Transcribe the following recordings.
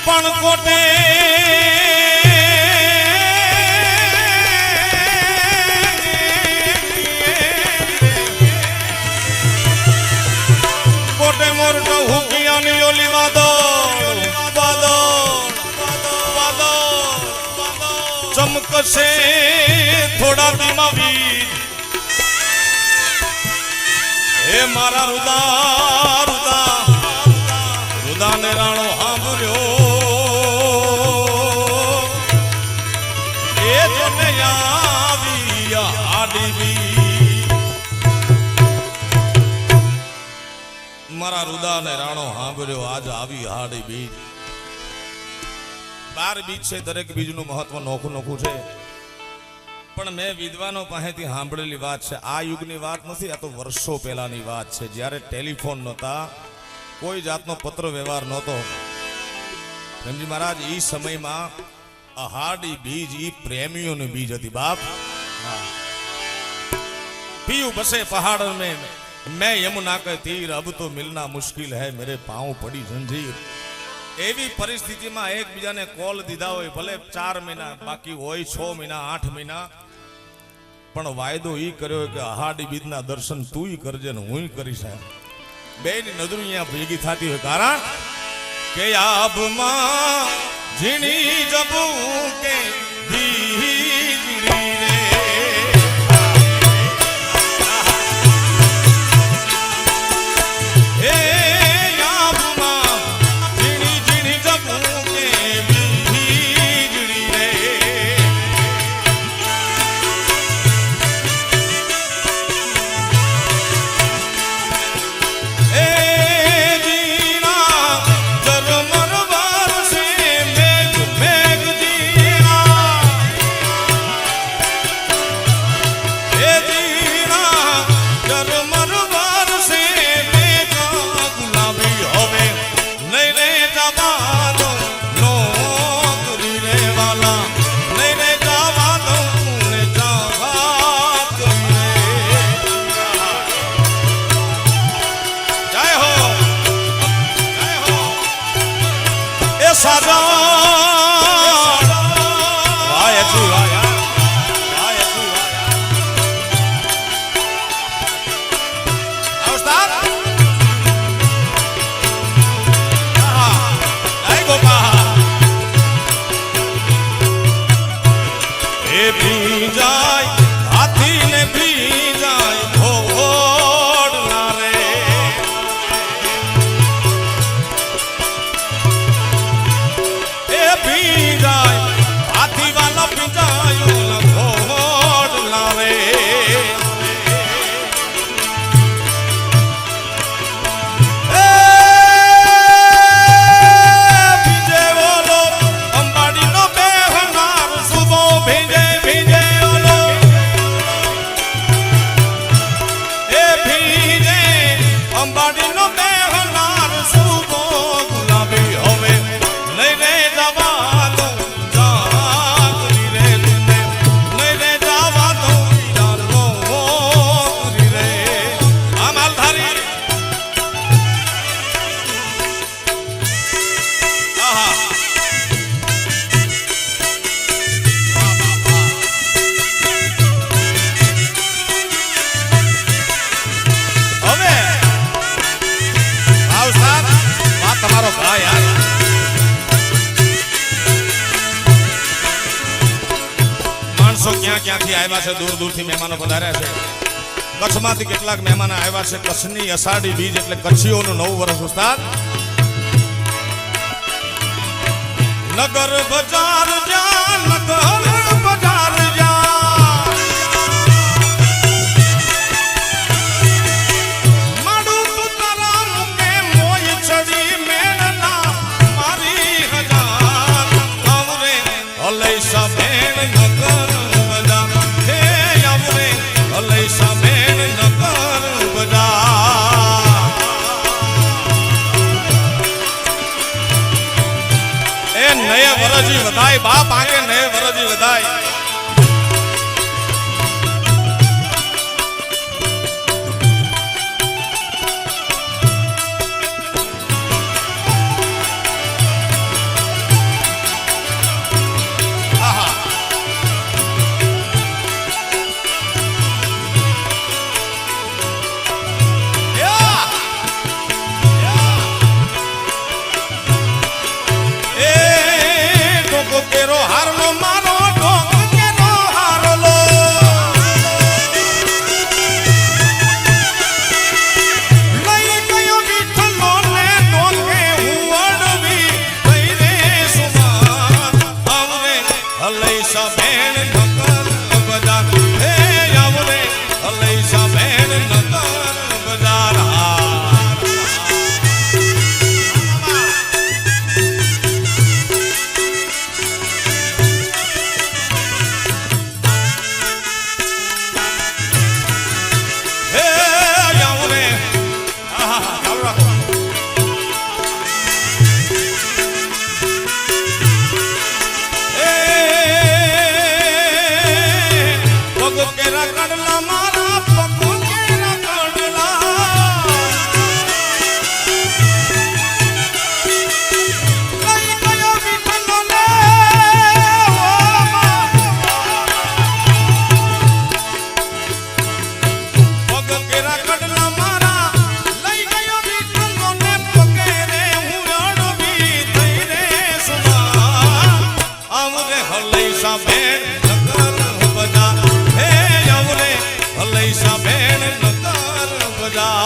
પણ કોટે કોટે મોરટો હુકિયાની ઓલી વાદળ ચમકશે થોડા દિમાવી હે મારા રુદા રુદા રુદા ને રાણો સાંભળ્યો એ જોને આવી આડી મારા રુદા ને રાણો સાંભળ્યો આજ આવી હાડી બીજ 12 બીજ છે દરેક બીજનું મહત્વ નોખું નોખું છે પણ મેં વિદ્વાનો પાસેથી સાંભળેલી વાત છે આ યુગની વાત નથી આ તો વર્ષો પહેલાની વાત છે જ્યારે ટેલિફોન નહોતા કોઈ જાતનો પત્ર વ્યવહાર નહોતો પ્રેમજી મહારાજ એ સમયમાં અહાડી બીજ ઈ પ્રેમીઓની બીજ હતી બાપ પીયું બસે પહાડ में मैं यमुना के तीर अब तो मिलना मुश्किल है मेरे पांव पड़ी जंजीर એવી પરિસ્થિતિમાં એકબીજાને કોલ દીધા હોય ભલે 4 મહિના બાકી હોય 6 મહિના 8 મહિના પણ વાયદો ઈ કર્યો કે અહાડી બીજના દર્શન તું કરજે ને હું કરીશ બેની નજરો અહીંયા ભેગી થતી હોય કારણ કે આબમાં ઝીણી જબુ કે ભીજડી રે ક્યાંથી આવ્યા છે દૂર દૂરથી મહેમાનો પધાર્યા છે કચ્છમાંથી કેટલાક મહેમાનો આવ્યા છે કચ્છની અષાઢી બીજ એટલે કચ્છીઓનું નવું વર્ષ ઉસ્તાદ નગર બજાર જા નગર બજાર જા માડું તુતરા મુકે મોય ચડી મેળના મારી હજાર આવરે હલે સબેન નગર વરજી વધાય બાપ આગે નય વરજી વધાય કેરા કડલા મારા પગો કેરા કડલા લઈ ગયો વિઠ્ઠલો ને પગ કેરા કડલા મારા લઈ ગયો વિઠ્ઠલો ને પગે રે હું અડવી થઈ રે સુના આવરે હલઈ સાબેન નગર બજા હે આવરે હલઈ સાબેન નગર બજા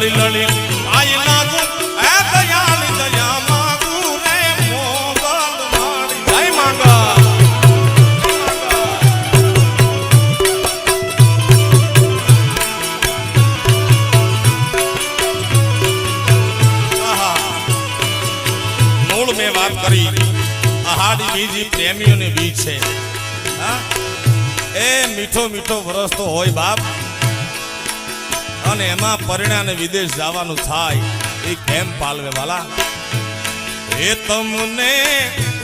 લડી આઈ લાગુ એ દયાળી દયા માંગુ રે મોગલ માડી જય માંગા મૂળ મેં વાત કરી આહાડી બીજી પ્રેમીઓની બીજ છે હા એ મીઠો મીઠો વરસતો હોય બાપ અને એમાં પરિણાને વિદેશ જવાનું થાય એ કેમ પાલવે વાલા એ તમને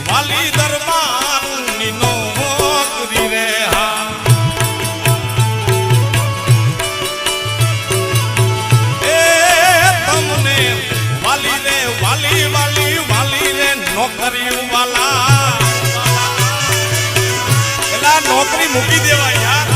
વાલી દરબાર ની નોકરી રે હા એ તમને વાલી રે વાલી વાલી વાલી રે નોકરી વાલા એલા નોકરી મૂકી દેવા યાર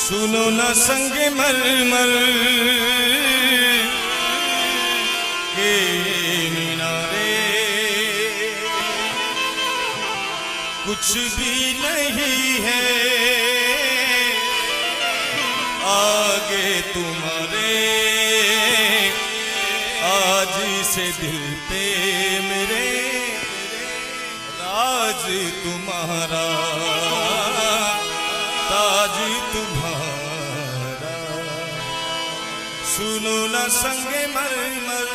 सुनो न संग मरमर के मीनारे कुछ भी नहीं है आगे तुम्हारे आज से दिल पे मेरे राज तुम्हारा ताज तुम्हारा सुनो न संगे मरमर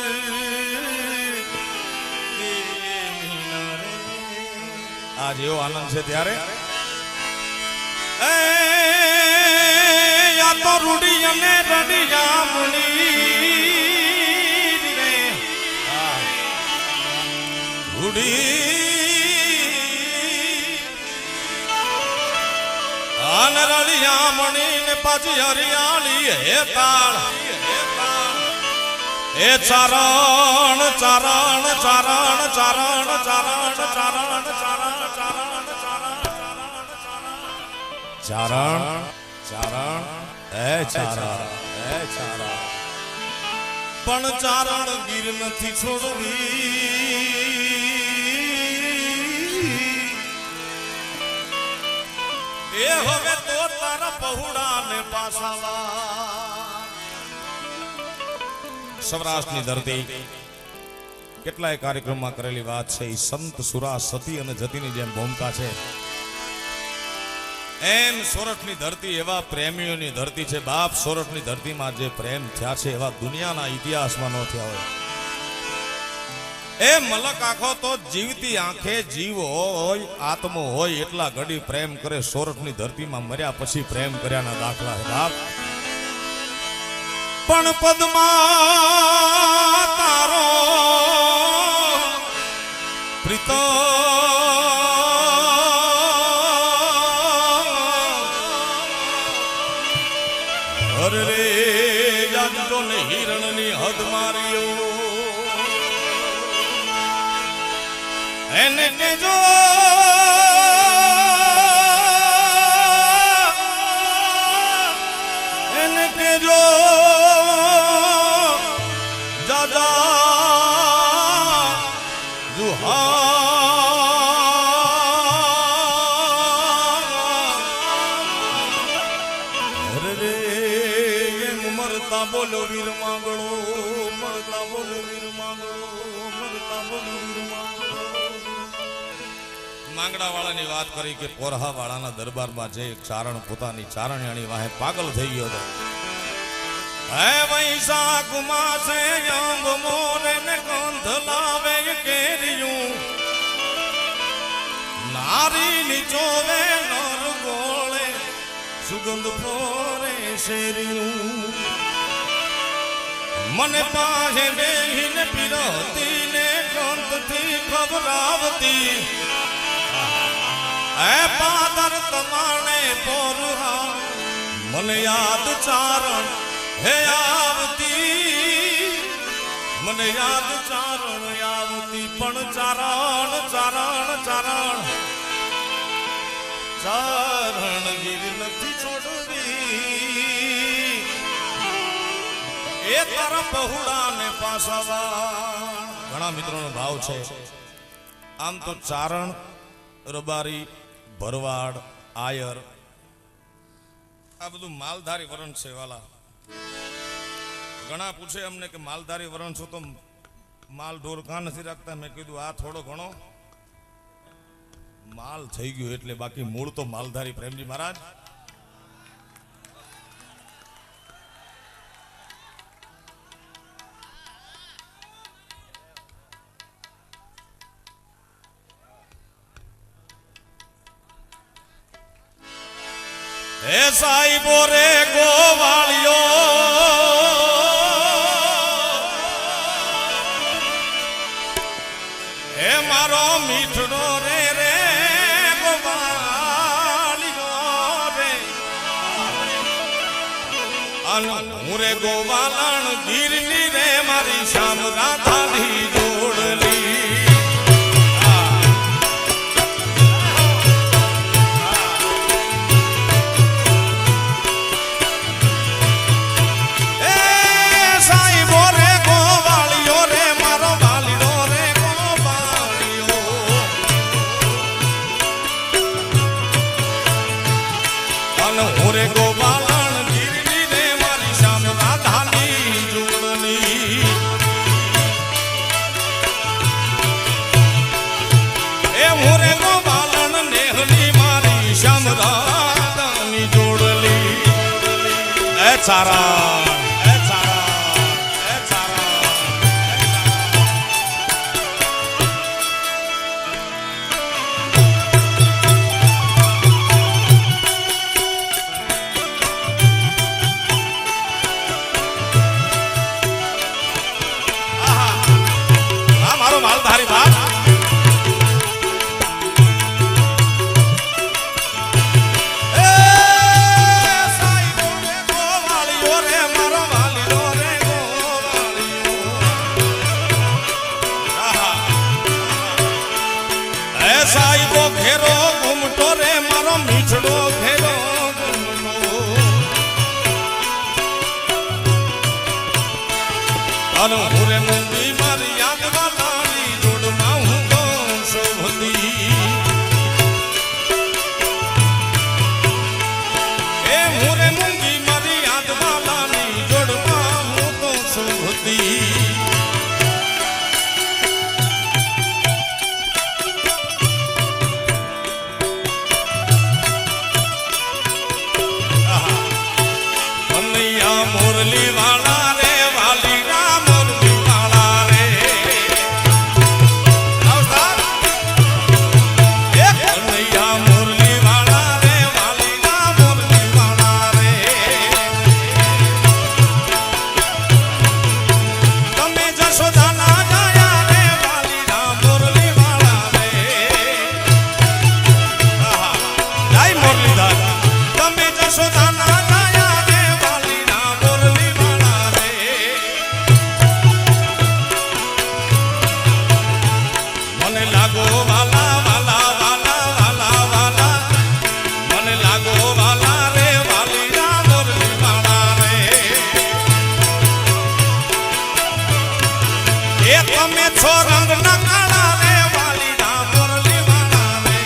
आज एवो आनंद છે ત્યારે या तो रूडी ने रडिया मुनी रे रूडी रड़िया मणि ने पाजी हरियाली हे ताल हे चारण चारण चारण चारण चारण चारण चारण चारण चारण ए चारण ए चारण पण चारण गिर नथी छोड़वी એ હવે તો તારા પહોળાને પાસાવા સૌરાષ્ટ્રની ધરતી કેટલાય કાર્યક્રમમાં કરેલી વાત છે. એ સંત સુરા સતી અને જતીની જેમ ભૂમિકા છે એમ સોરઠની ધરતી એવા પ્રેમીઓની ધરતી છે. બાપ સોરઠની ધરતીમાં જે પ્રેમ થયા છે એવા દુનિયાના ઇતિહાસમાં ન થયા હોય. એ મલક આખો તો જીવતી આંખે જીવ હોય આત્મો હોય એટલા ઘડી પ્રેમ કરે. સોરઠની ધરતીમાં મર્યા પછી પ્રેમ કર્યાના દાખલા છે બાપ. પણ પદ્મા તારો પ્રીતો અરે રે જાજો ને હિરણની હદ માર્યો એને કેજો એને કેજો દાદા જુહા બોલો વીર માંગણો મળતા બોલો વીર માંગણો મળતા બોલો વીર માંગણો. માંગડા વાળાની વાત કરી કે પોરહા વાળાના દરબારમાં જે ચારણ પોતાની ચારણિયાની વાહે પાગલ થઈ ગયો હતો. હે વૈશાખ માસે અંબ મોરે ને ગંધ લાવે કેરિયું નારી નીચોવે નર ગોળે સુગંધ ફોરે શેરિયું મને પાસે બેહીને પીરતી ને ગ્રંથથી ખબરાવતી એ પાદર તમાણે પોરહા મને યાદ ચારણ હે આવતી મને યાદ ચારણ આવતી પણ ચારણ ચારણ ચારણ ચારણ ગીર નથી છોડવી એ તારા પહોળાને પાસાવા. ઘણા મિત્રોનો ભાવ છે. આમ તો ચારણ રબારી ભરવાડ આયર આ બધું માલધારી વરણ છે વાલા. ઘણા પૂછે અમને કે માલધારી વરણ છો તો માલ ઢોર કાં નથી રાખતા. મેં કીધું આ થોડો ઘણો માલ થઈ ગયો એટલે બાકી મૂળ તો માલધારી. પ્રેમજી મહારાજ હે સાઈબો રે ગોવાળિયો હે મારો મીઠડો રે રે ગોવાળિયો રે હું રે ગોવાલણ ગીરની રે મારી શ્યામ રાધાની જોડલી. ચારણ એ ચારણ એ ચારણ આ મારો માલધારી બાપ. સાઈબો ઘેરો ઘૂમટો રે મારો મીઠડો ઘેરો ઘૂમટો હું રે મુંબઈ મારી યાદ વાલાની જોડમાં હું તો શોભતી મુરલી વાળા રે વાલીડા મુરલી વાળા રે કનૈયા મુરલી વાળા રે વાલીડા મુરલી વાળા રે તમે જશોદાના જાયા રે વાલીડા મુરલી વાળા રે જય મુરલીધર તમે જશોદાના તમે છો રંગ ના કાળા રે વાલીડા મુરલી વાળા રે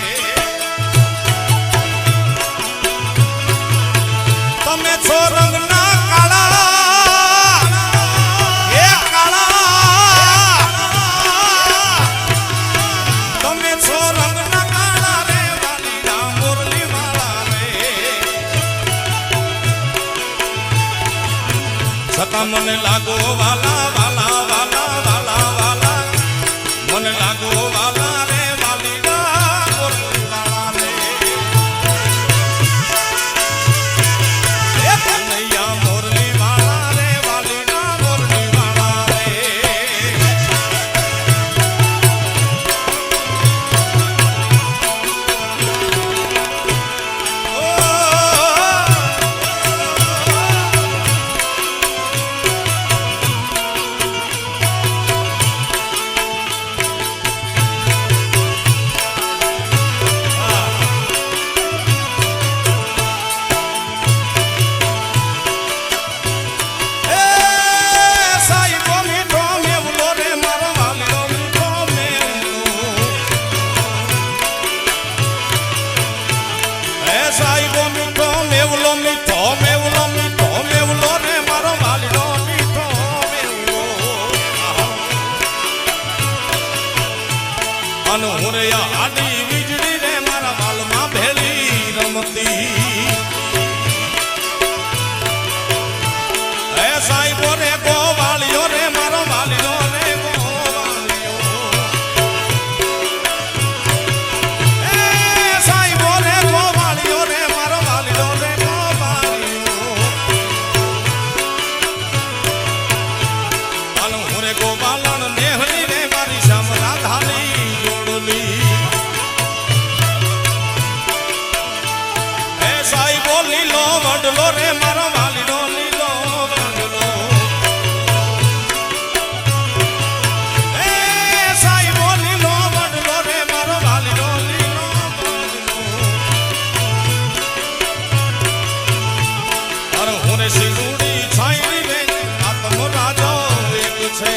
તમે છો રંગ ના કાળા એ કાળા તમે છો રંગ ના કાળા રે વાલીડા મુરલી વાળા રે છતાં મને લાગો વાલા વાલા વાલા મને લાગો વાલા રે વાલીડા મુરલી વાળા રે એ કનૈયા મુરલી વાળા રે વાલીડા મુરલી વાળા રે આડી વીજળી રે મારા વાલમાં ભેળી રમતી એ સાહેબો રે ગોવાળિયો રે મારો વાલીઓ રે ગોવાળિયો એ સાહેબો રે ગોવાળિયો રે મારો વાલીઓ રે ગોવાળિયો અન હું રે ગોવાળણ નેહળી રે મારી શામરા ધાલી લીલો વડલો રે મારો વાલીડો લીલો વડલો એ સાહેબો લીલો વડલો રે મારો વાલીડો લીલો વડલો અરે હું રે શિરુડી છાઈ રે આત્મો રાજો એક છે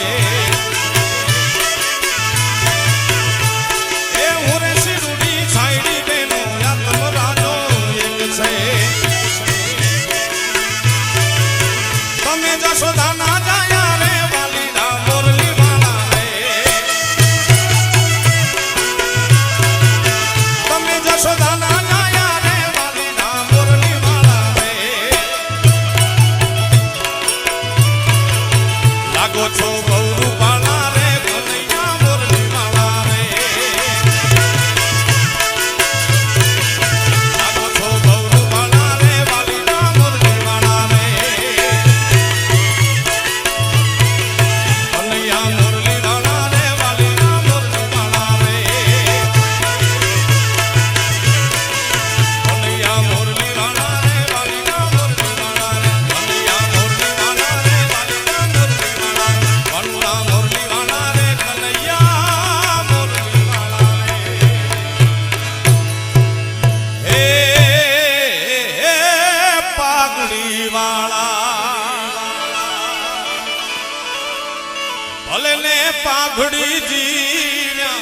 એ હું રે શિરુડી છાઈ રે નો આત્મો રાજો એક છે તમે જશોદાના જાયા રે વાલીડા મુરલી વાળા રે તમે જશોદાના જાયા રે વાલીડા મુરલી વાળા રે લાગો છો ગૌરુ વાળા રે કનૈયા મુરલી વાળા રે લાગો છો ગૌરુ વાળા રે વાલીડા મુરલી વાળા રે મુરલી વાળા રે વાલીડા મુરલી વાળા રે કનૈયા મુરલી વાળા રે વાલીડા મુરલી વાળા રે કનૈયા મુરલી વાળા રે વાલીડા મુરલી વાળા વંડા મુરલી વાળા રે કનૈયા મુરલી વાળા રે હે પાઘડી વાળા ભલે ને પાઘડી જીવ્યા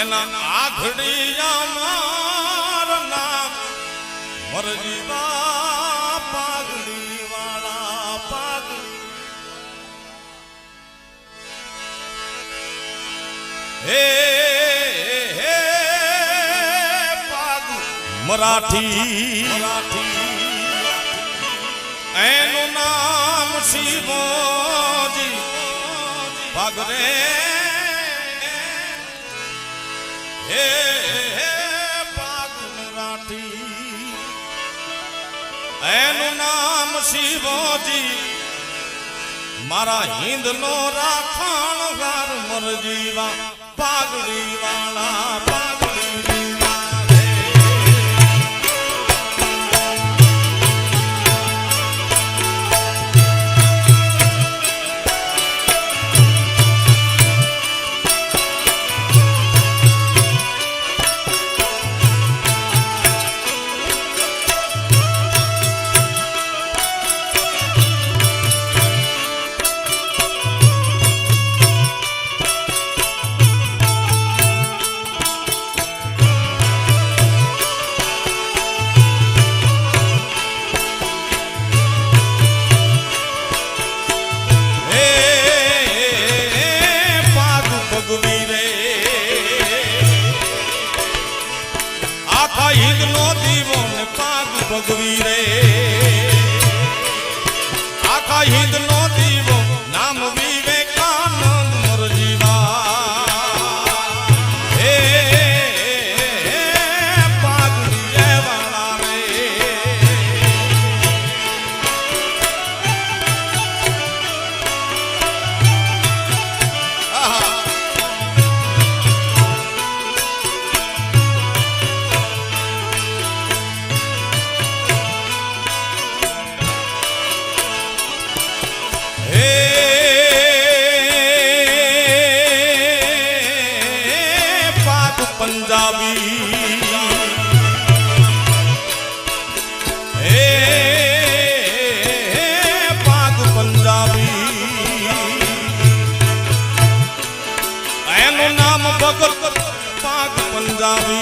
એના આઘડી અમાર નામ મરજીવા પાઘડી વાળા પાઘડી હે હે પાઘ મરાઠી એ શિવોજી પગરે હે પાગરાઠી એનું નામ શિવોજી મારા હિંદ નો રાખાણ ગાર મરજીવા પાગડી વાળા પાગડી ભગવી રે આખા હિંદ નો દીવો નામ વિવેકાનંદ મરજીવા હે પાગડી વાળા રે पंजाबी हे पाक पंजाबी एनु नाम भगत पाक पंजाबी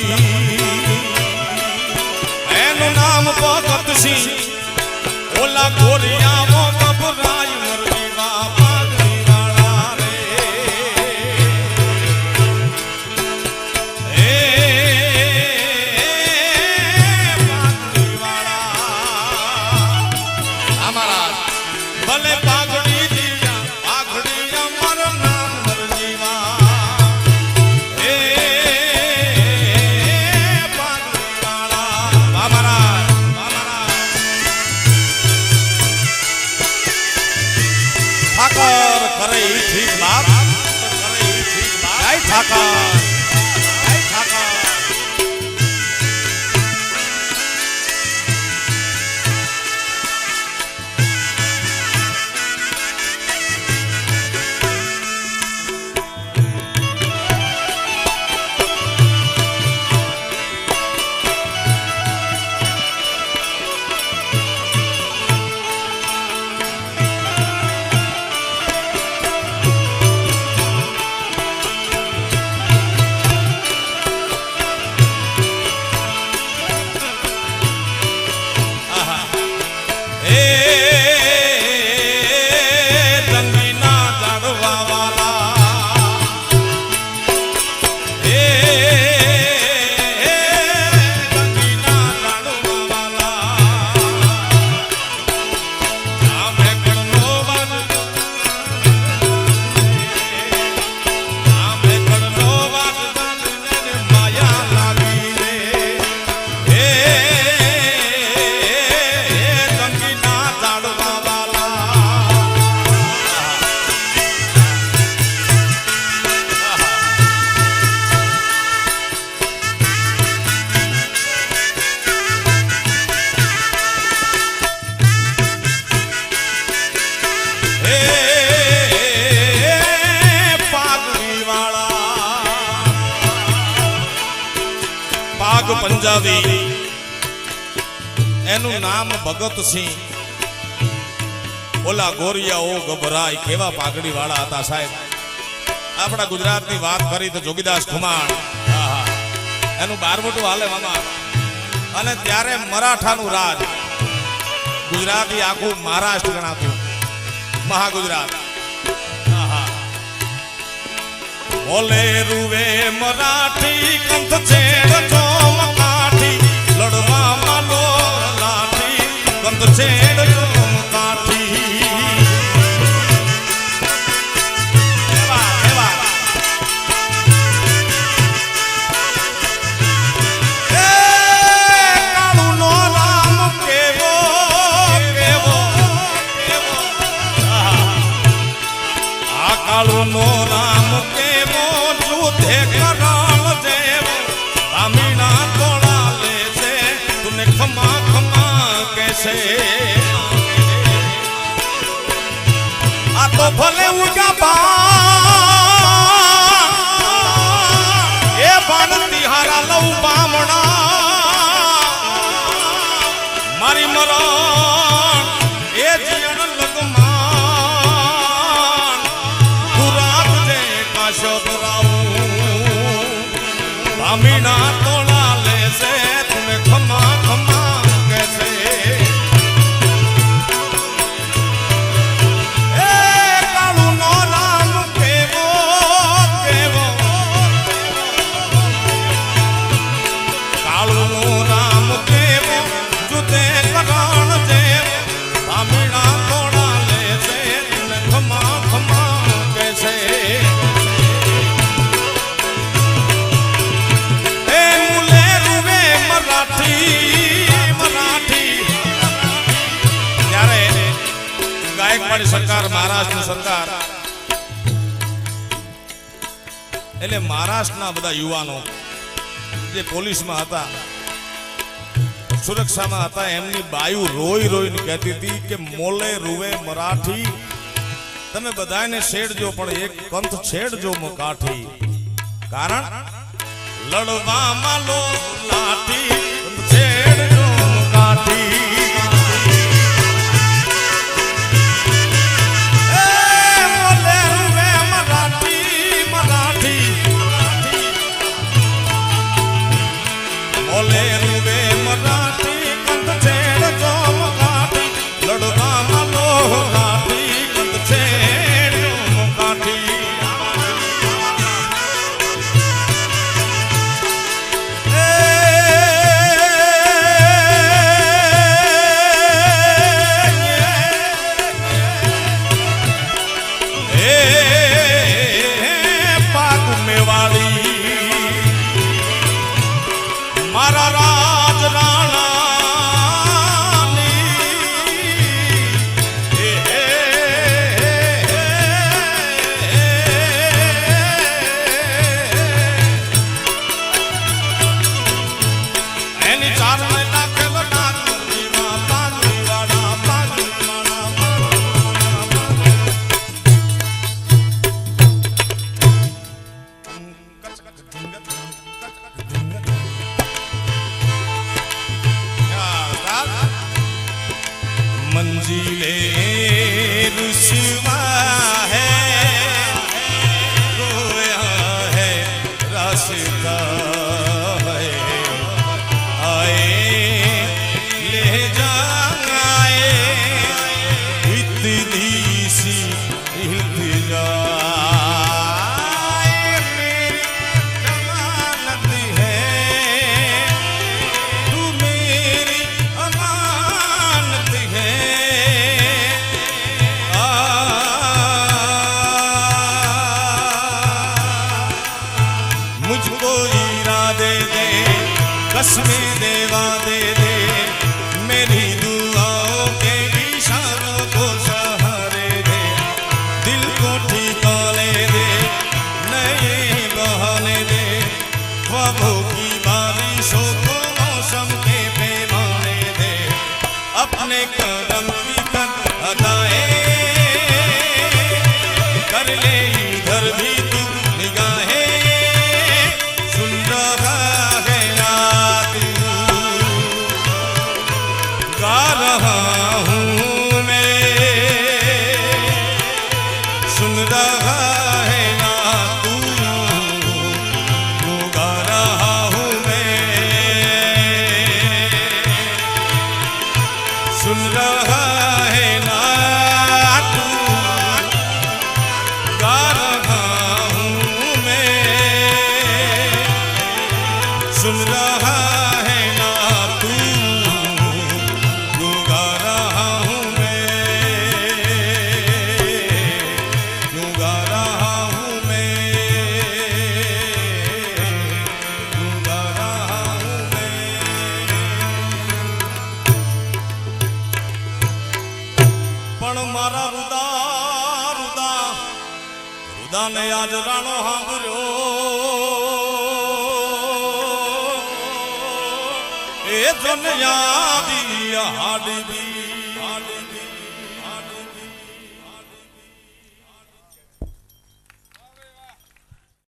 एनु नाम भगत सिंह ओला गोरिया वो घबराई मरजीवा पागड़ी वाला रे ભલે પાઘડી જીયા પાઘડી અમર નામ મરજીવા હે પાઘડી વાળા બાબરા ઠાકર કરે ઠીક બાપ કરે ઠીક બાપ જય ઠાકર જય ઠાકર पंजाबी एनु नाम भगत सिंह ओला गोरिया ओ गभराई केवा पागड़ी वाला था साहेब अपना गुजरात की बात करी तो जोगीदास खुमाण एनु 12 हाले मामा अने त्यारे मराठानु राज गुजराती आखू महाराष्ट्र गणातुं महागुजरात बोले रुवे मराठी कंठ छेड़ चोम काठी लड़वा मालो लाठी कंठ छेड़ चोम काठी तो भले उगा बा ए बाण तिहारा लऊ बामणा मारी मरण ए जीवन लगमान दुरात जे काशो दराऊ बामीना तोला ले से तुम्हें खमा खमा कैसे सरकार महाराष्ट्र सरकार એટલે મહારાષ્ટ્રના બધા યુવાનો જે પોલીસમાં હતા સુરક્ષામાં હતા એમની બાયુ રોઈ રોઈને કહેતી હતી કે મોલે રૂવે મરાઠી તમે બધાને છેડજો પણ એક કંથ છેડજો મુકાઠી કારણ લડવામાં લો લાઠી છેડજો મુકાઠી मंजिले रुसवा है रोया है रास्ता है आए ले जाए इतनी सी इल्तिजा कसमें देवा दे दे मेरी दुआओं के इशारों को सहारे दे दिल को ठिकाने दे नए बहाने दे ख्वाबों की बारिशों को मौसम के पैमाने दे अपने कदम की कर अदाएं कर ले इधर भी तू निगाहें सुन रहा सुन रहा है ना तू गा रहा हूँ मैं सुन रहा है ना तू गा रहा हूँ मैं गा रहा हूँ मैं गा रहा हूँ मैं पण मारा रुदा रुदा रुदा ने आज राणो हांभर्यो ए दुनिया दी हाडी